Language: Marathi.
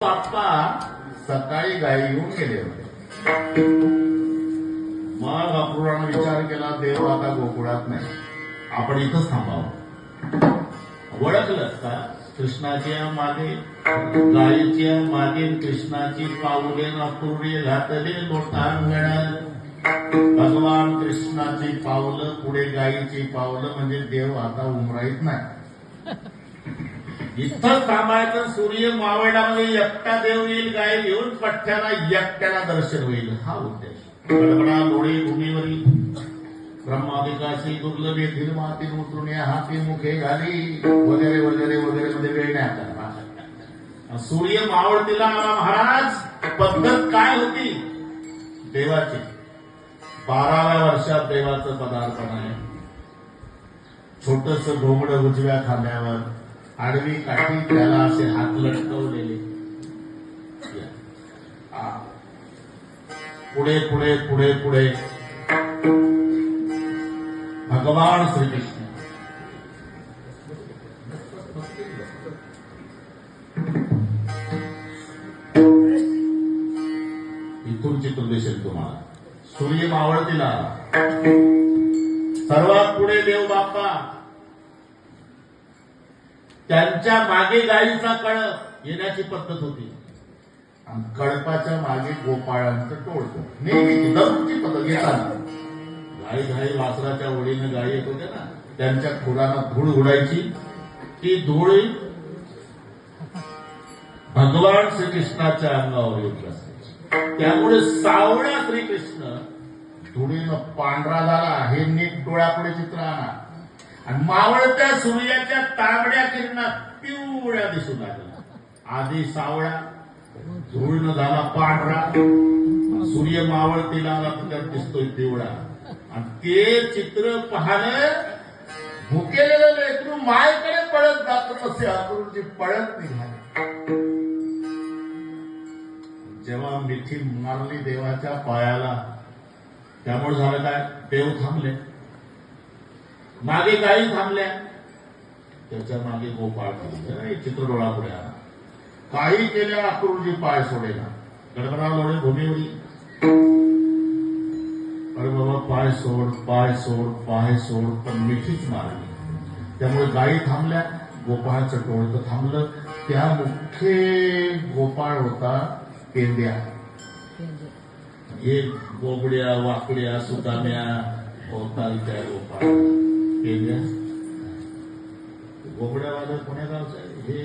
बाप्पा सकाळी गाई घेऊन गेले होते. मग अक्रूरानं विचार केला, देव आता गोकुळात नाही, आपण इथंच थांबावं. ओळखलंच का? कृष्णाच्या मागे, गायीच्या मागे कृष्णाची पाऊले अक्रूरी घातले लोटांगण. भगवान कृष्णाची पावलं पुढे गायीची पावलं, म्हणजे देव आता उमराईत नाही. इथंच थांबायचं. सूर्य मावळला म्हणजे एकटा देव येईल, गाय घेऊन पठ्ठ्याला एकट्याला दर्शन होईल, हा उद्देश. गडबडा लोळे भूमीवरी ब्रह्मादिकाशी दुर्लभ येथील माती उतरून या हाती मुखे घाली वगैरे वगैरे वगैरे मध्ये वेळ नाही आता. सूर्य मावळतीला आला महाराज. पद्धत काय होती देवाची? 12व्या वर्षात देवाचं पदार्पण आहे. छोटस घोंगडं उजव्या खांद्यावर, आडवी काठी, त्याला असे हात लटकवलेले. पुढे पुढे पुढे पुढे भगवान श्रीकृष्ण. इथून चित्र दिसेल तुम्हाला. सूर्य मावळतीला सर्वात पुढे देव बाप्पा, त्यांच्या मागे गायीचा कळप येण्याची पद्धत होती. आणि कळपाच्या मागे गोपाळांचं टोळतो नेहमी दररोजची पद्धत घेताना. गाई घाई वासराच्या ओळीनं गायी येत होत्या ना, त्यांच्या खुरानं धूळ उडायची. ती धूळ भगवान श्रीकृष्णाच्या अंगावर येत असायची. त्यामुळे सावळा श्रीकृष्ण धुळीनं पांढरा झाला. हे नीट डोळ्यापुढे चित्र आणा. आणि मावळत्या सूर्याच्या तांबड्या किरणात पिवळ्या दिसू लागला. आधी सावळा, धूळनं झाला पांढरा, सूर्य मावळतीला आला त्यात दिसतोय पिवळा. आणि ते चित्र पाहणं भुकेलेलं लेकरू मायकडे पळत जात तसे अक्रूरजी पळत निघाले. जेव्हा मिठी मारली देवाच्या पायाला, त्यामुळे झालं काय? देव थांबले, मागे गायी थांबल्या, त्याच्या मागे गोपाळ थांबले. चित्र डोळापुढे आला. काही केल्या अक्रूरजी पाय सोडेना. गडबडा लोळे भूमीवरी. अरे बाबा पाय सोड, पाय सोड, पाय सोड, पण मिठीच मारली. त्यामुळे गायी थांबल्या, गोपाळचं टोळतं थांबलं. त्या मुख्य गोपाळ होता पेंड्या. एक गोबड्या वाकड्या सुदाम्या होता त्या गोपाळ पेंड्या. गोबड्यावाला पुण्या गावचं हे